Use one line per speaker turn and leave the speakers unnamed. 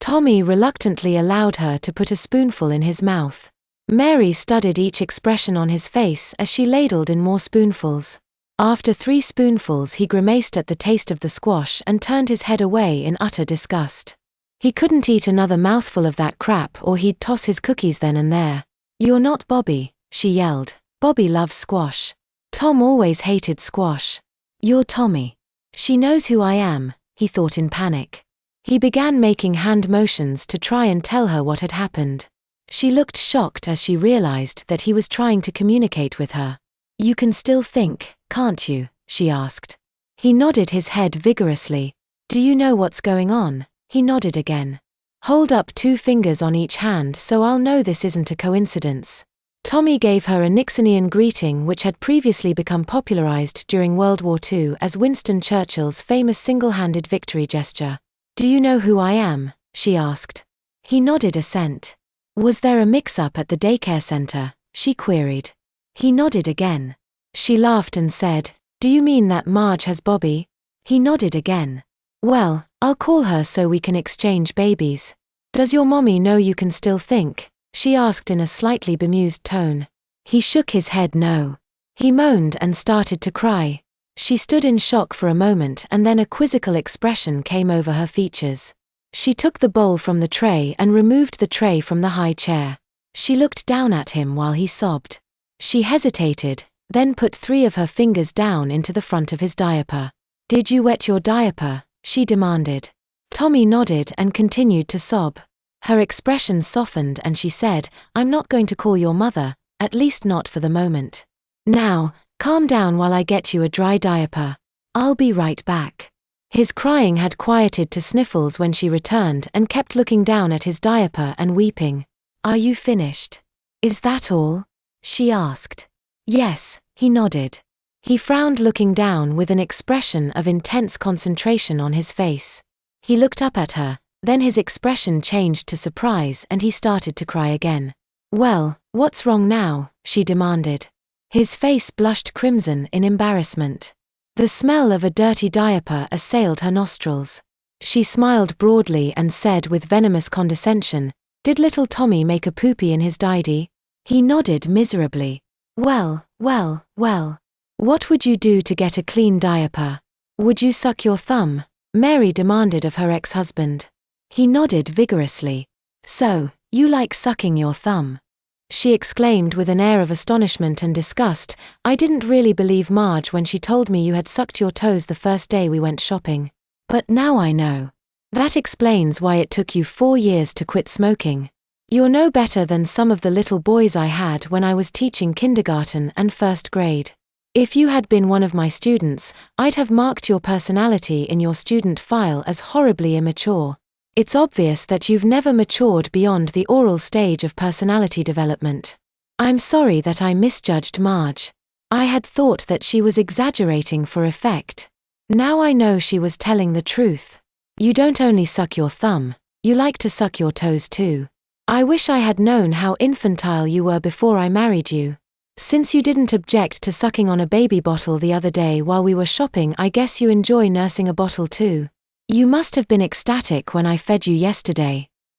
Tommy reluctantly allowed her to put a spoonful in his mouth. Mary studied each expression on his face as she ladled in more spoonfuls. After 3 spoonfuls he grimaced at the taste of the squash and turned his head away in utter disgust. He couldn't eat another mouthful of that crap or he'd toss his cookies then and there. "You're not Bobby," she yelled. "Bobby loves squash. Tom always hated squash. You're Tommy." "She knows who I am," he thought in panic. He began making hand motions to try and tell her what had happened. She looked shocked as she realized that he was trying to communicate with her. "You can still think, can't you?" she asked. He nodded his head vigorously. "Do you know what's going on?" He nodded again. "Hold up 2 fingers on each hand so I'll know this isn't a coincidence." Tommy gave her a Nixonian greeting which had previously become popularized during World War II as Winston Churchill's famous single-handed victory gesture. "Do you know who I am?" she asked. He nodded assent. "Was there a mix-up at the daycare center?" she queried. He nodded again. She laughed and said, "Do you mean that Marge has Bobby?" He nodded again. "Well, I'll call her so we can exchange babies." "Does your mommy know you can still think?" she asked in a slightly bemused tone. He shook his head no. He moaned and started to cry. She stood in shock for a moment and then a quizzical expression came over her features. She took the bowl from the tray and removed the tray from the high chair. She looked down at him while he sobbed. She hesitated, then put 3 of her fingers down into the front of his diaper. "Did you wet your diaper?" she demanded. Tommy nodded and continued to sob. Her expression softened and she said, "I'm not going to call your mother, at least not for the moment. Now, calm down while I get you a dry diaper. I'll be right back." His crying had quieted to sniffles when she returned and kept looking down at his diaper and weeping. "Are you finished? Is that all?" she asked. "Yes," he nodded. He frowned looking down with an expression of intense concentration on his face. He looked up at her, then his expression changed to surprise and he started to cry again. "Well, what's wrong now?" she demanded. His face blushed crimson in embarrassment. The smell of a dirty diaper assailed her nostrils. She smiled broadly and said with venomous condescension, "Did little Tommy make a poopy in his didy?" He nodded miserably. Well. What would you do to get a clean diaper? Would you suck your thumb?" Mary demanded of her ex-husband. He nodded vigorously. "So, you like sucking your thumb?" she exclaimed with an air of astonishment and disgust. "I didn't really believe Marge when she told me you had sucked your toes the first day we went shopping. But now I know. That explains why it took you 4 years to quit smoking. You're no better than some of the little boys I had when I was teaching kindergarten and 1st grade. If you had been one of my students, I'd have marked your personality in your student file as horribly immature. It's obvious that you've never matured beyond the oral stage of personality development. I'm sorry that I misjudged Marge. I had thought that she was exaggerating for effect. Now I know she was telling the truth. You don't only suck your thumb, you like to suck your toes too. I wish I had known how infantile you were before I married you. Since you didn't object to sucking on a baby bottle the other day while we were shopping, I guess you enjoy nursing a bottle too. You must have been ecstatic when I fed you yesterday."